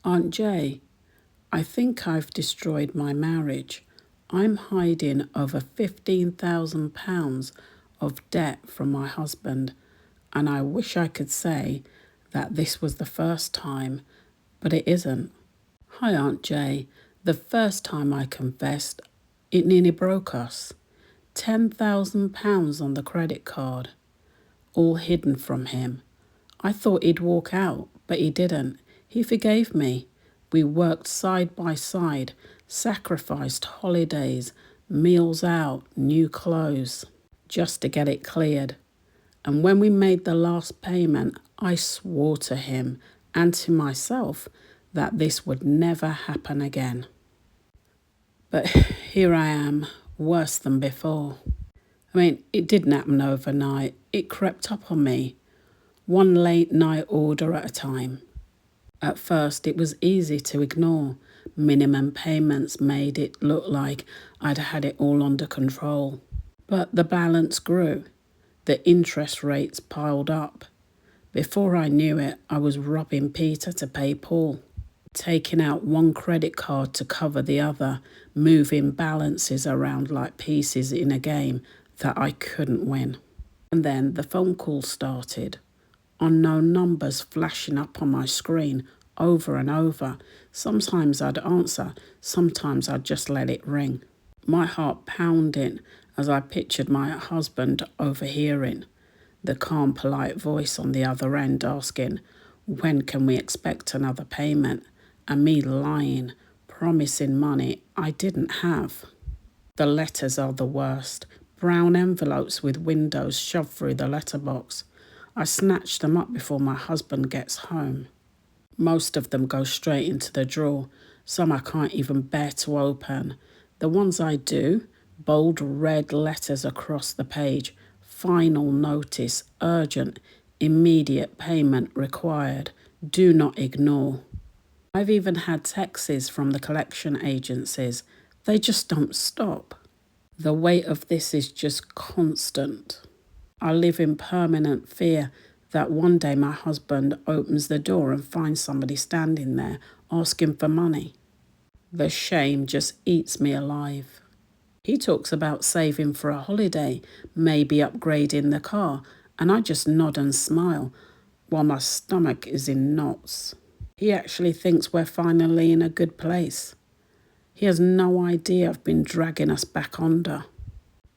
Aunt Jay, I think I've destroyed my marriage. I'm hiding over £15,000 of debt from my husband, and I wish I could say that this was the first time, but it isn't. Hi, Aunt Jay. The first time I confessed, it nearly broke us. £10,000 on the credit card, all hidden from him. I thought he'd walk out, but he didn't. He forgave me. We worked side by side, sacrificed holidays, meals out, new clothes, just to get it cleared. And when we made the last payment, I swore to him and to myself that this would never happen again. But here I am, worse than before. It didn't happen overnight. It crept up on me, one late night order at a time. At first, it was easy to ignore. Minimum payments made it look like I'd had it all under control. But the balance grew. The interest rates piled up. Before I knew it, I was robbing Peter to pay Paul, taking out one credit card to cover the other, moving balances around like pieces in a game that I couldn't win. And then the phone call started. Unknown numbers flashing up on my screen over and over. Sometimes I'd answer, sometimes I'd just let it ring. My heart pounding as I pictured my husband overhearing, the calm, polite voice on the other end asking, when can we expect another payment? And me lying, promising money I didn't have. The letters are the worst. Brown envelopes with windows shoved through the letterbox. I snatch them up before my husband gets home. Most of them go straight into the drawer. Some I can't even bear to open. The ones I do, bold red letters across the page. Final notice, urgent, immediate payment required. Do not ignore. I've even had texts from the collection agencies. They just don't stop. The weight of this is just constant. I live in permanent fear that one day my husband opens the door and finds somebody standing there asking for money. The shame just eats me alive. He talks about saving for a holiday, maybe upgrading the car, and I just nod and smile while my stomach is in knots. He actually thinks we're finally in a good place. He has no idea I've been dragging us back under.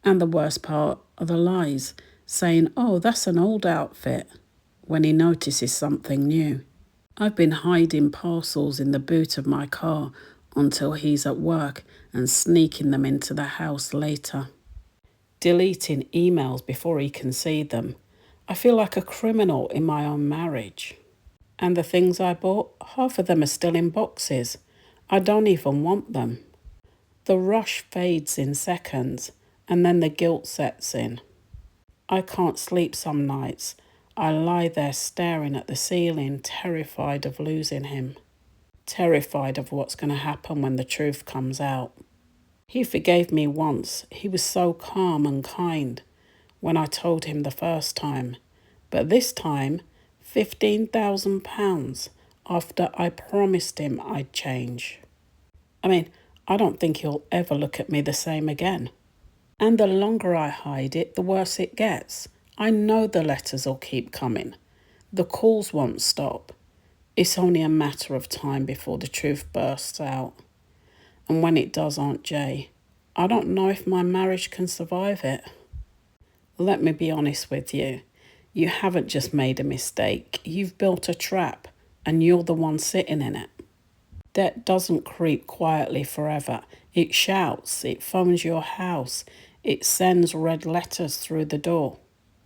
And the worst part are the lies, saying, oh, that's an old outfit, when he notices something new. I've been hiding parcels in the boot of my car until he's at work and sneaking them into the house later. Deleting emails before he can see them. I feel like a criminal in my own marriage. And the things I bought, half of them are still in boxes. I don't even want them. The rush fades in seconds, and then the guilt sets in. I can't sleep some nights. I lie there staring at the ceiling, terrified of losing him. Terrified of what's going to happen when the truth comes out. He forgave me once. He was so calm and kind when I told him the first time. But this time, £15,000 after I promised him I'd change. I don't think he'll ever look at me the same again. And the longer I hide it, the worse it gets. I know the letters will keep coming. The calls won't stop. It's only a matter of time before the truth bursts out. And when it does, Aunt Jay, I don't know if my marriage can survive it. Let me be honest with you. You haven't just made a mistake. You've built a trap, and you're the one sitting in it. Debt doesn't creep quietly forever. It shouts, it phones your house, it sends red letters through the door.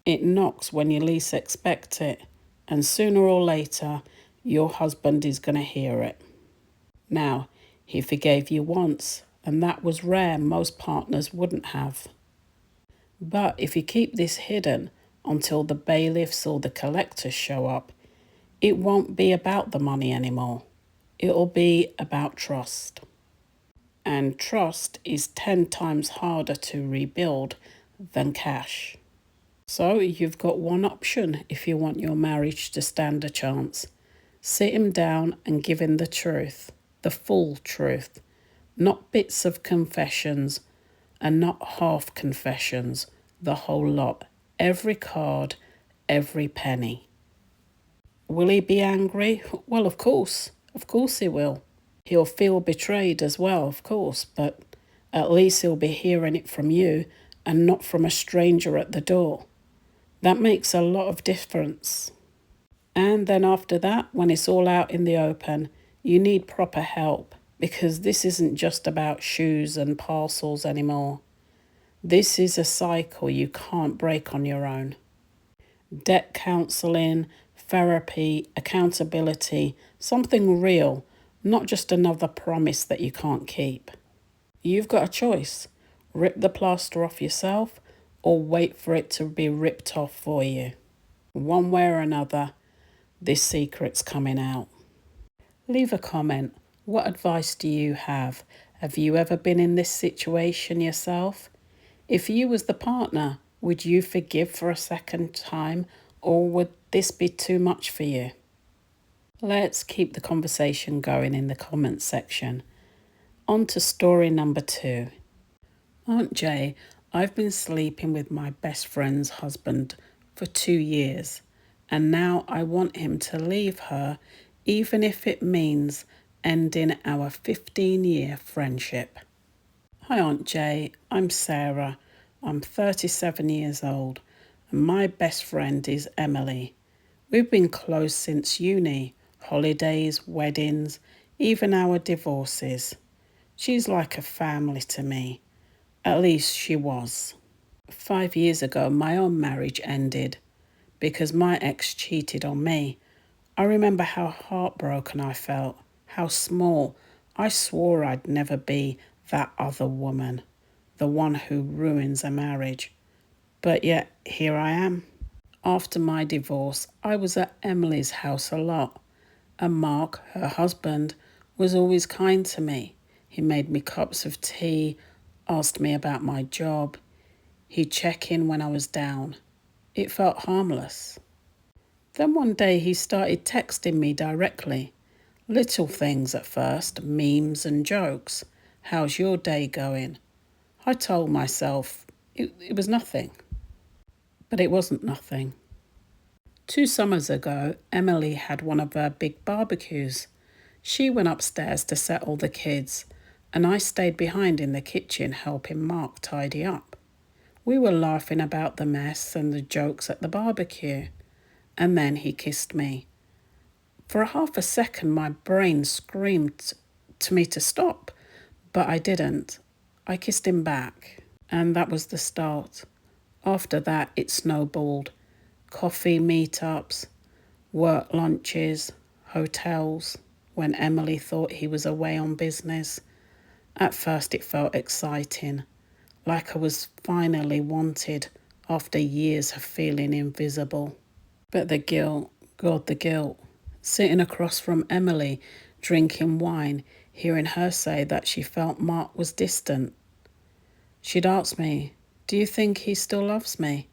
It knocks when you least expect it, and sooner or later, your husband is going to hear it. Now, he forgave you once, and that was rare. Most partners wouldn't have. But if you keep this hidden until the bailiffs or the collectors show up, it won't be about the money anymore. It'll be about trust. And trust is 10 times harder to rebuild than cash. So you've got one option if you want your marriage to stand a chance. Sit him down and give him the truth, the full truth, not bits of confessions and not half confessions, the whole lot, every card, every penny. Will he be angry? Well, of course he will. He'll feel betrayed as well, of course, but at least he'll be hearing it from you and not from a stranger at the door. That makes a lot of difference. And then after that, when it's all out in the open, you need proper help, because this isn't just about shoes and parcels anymore. This is a cycle you can't break on your own. Debt counselling, therapy, accountability, something real, not just another promise that you can't keep. You've got a choice. Rip the plaster off yourself or wait for it to be ripped off for you. One way or another, this secret's coming out. Leave a comment. What advice do you have? Have you ever been in this situation yourself? If you was the partner, would you forgive for a second time, or would this be too much for you? Let's keep the conversation going in the comments section. On to story number 2. Aunt Jay, I've been sleeping with my best friend's husband for 2 years, and now I want him to leave her, even if it means ending our 15-year friendship. Hi Aunt Jay, I'm Sarah. I'm 37 years old, and my best friend is Emily. We've been close since uni, holidays, weddings, even our divorces. She's like a family to me. At least she was. 5 years ago, my own marriage ended because my ex cheated on me. I remember how heartbroken I felt, how small. I swore I'd never be that other woman, the one who ruins a marriage. But yet, here I am. After my divorce, I was at Emily's house a lot, and Mark, her husband, was always kind to me. He made me cups of tea, asked me about my job. He'd check in when I was down. It felt harmless. Then one day he started texting me directly. Little things at first, memes and jokes. How's your day going? I told myself it was nothing. But it wasn't nothing. 2 summers ago, Emily had one of her big barbecues. She went upstairs to settle the kids, and I stayed behind in the kitchen helping Mark tidy up. We were laughing about the mess and the jokes at the barbecue. And then he kissed me. For a half a second, my brain screamed to me to stop, but I didn't. I kissed him back, and that was the start. After that, it snowballed. Coffee meetups, work lunches, hotels, when Emily thought he was away on business. At first it felt exciting, like I was finally wanted after years of feeling invisible. But the guilt, God, the guilt. Sitting across from Emily, drinking wine, hearing her say that she felt Mark was distant. She'd ask me, "Do you think he still loves me?"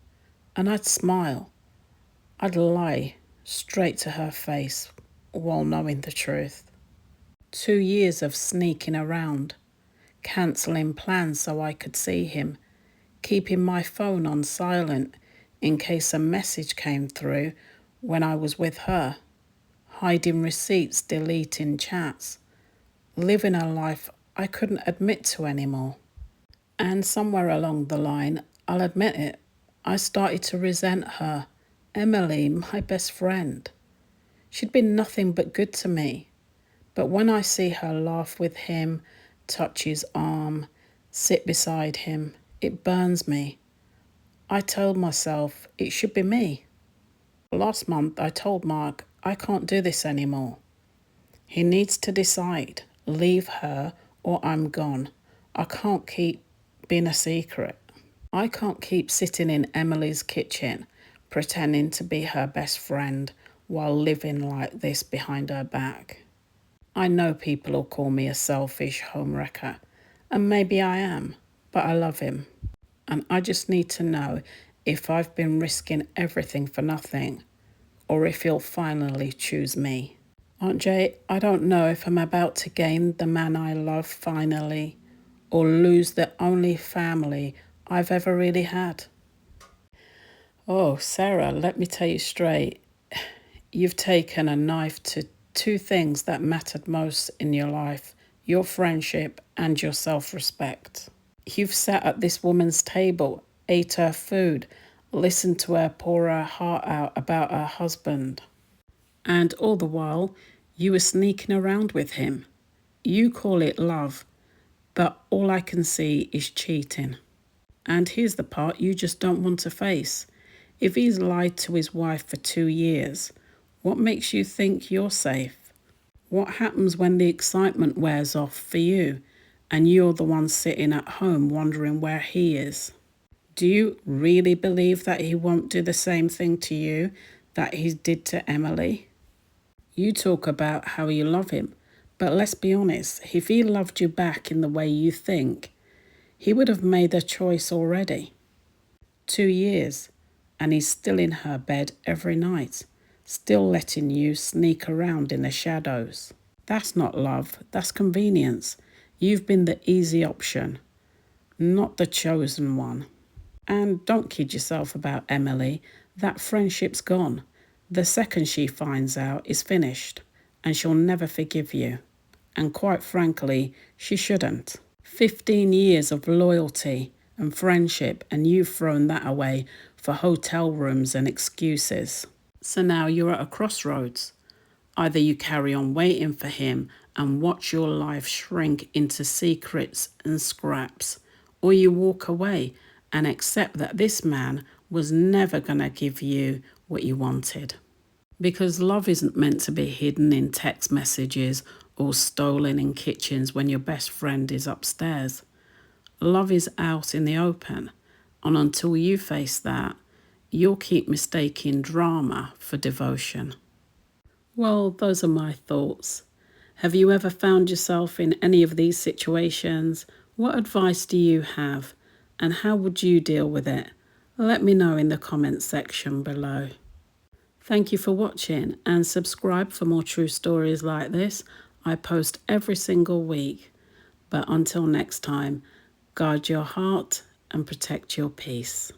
And I'd smile. I'd lie straight to her face while knowing the truth. 2 years of sneaking around, cancelling plans so I could see him, keeping my phone on silent in case a message came through when I was with her, hiding receipts, deleting chats, living a life I couldn't admit to anymore. And somewhere along the line, I'll admit it, I started to resent her, Emily, my best friend. She'd been nothing but good to me. But when I see her laugh with him, touch his arm, sit beside him, it burns me. I told myself it should be me. Last month I told Mark I can't do this anymore. He needs to decide, leave her or I'm gone. I can't keep being a secret. I can't keep sitting in Emily's kitchen pretending to be her best friend while living like this behind her back. I know people will call me a selfish homewrecker, and maybe I am, but I love him. And I just need to know if I've been risking everything for nothing, or if he'll finally choose me. Aunt Jay, I don't know if I'm about to gain the man I love finally, or lose the only family I've ever really had. Oh, Sarah, let me tell you straight. You've taken a knife to two things that mattered most in your life: your friendship and your self respect. You've sat at this woman's table, ate her food, listened to her pour her heart out about her husband. And all the while, you were sneaking around with him. You call it love, but all I can see is cheating. And here's the part you just don't want to face. If he's lied to his wife for 2 years, what makes you think you're safe? What happens when the excitement wears off for you and you're the one sitting at home wondering where he is? Do you really believe that he won't do the same thing to you that he did to Emily? You talk about how you love him, but let's be honest, if he loved you back in the way you think, he would have made a choice already. 2 years, and he's still in her bed every night, still letting you sneak around in the shadows. That's not love, that's convenience. You've been the easy option, not the chosen one. And don't kid yourself about Emily. That friendship's gone. The second she finds out, is finished, and she'll never forgive you. And quite frankly, she shouldn't. 15 years of loyalty and friendship, and you've thrown that away for hotel rooms and excuses. So now you're at a crossroads. Either you carry on waiting for him and watch your life shrink into secrets and scraps, or you walk away and accept that this man was never going to give you what you wanted. Because love isn't meant to be hidden in text messages or stolen in kitchens when your best friend is upstairs. Love is out in the open, and until you face that, you'll keep mistaking drama for devotion. Well, those are my thoughts. Have you ever found yourself in any of these situations? What advice do you have, and how would you deal with it? Let me know in the comments section below. Thank you for watching, and subscribe for more true stories like this. I post every single week. But until next time, guard your heart and protect your peace.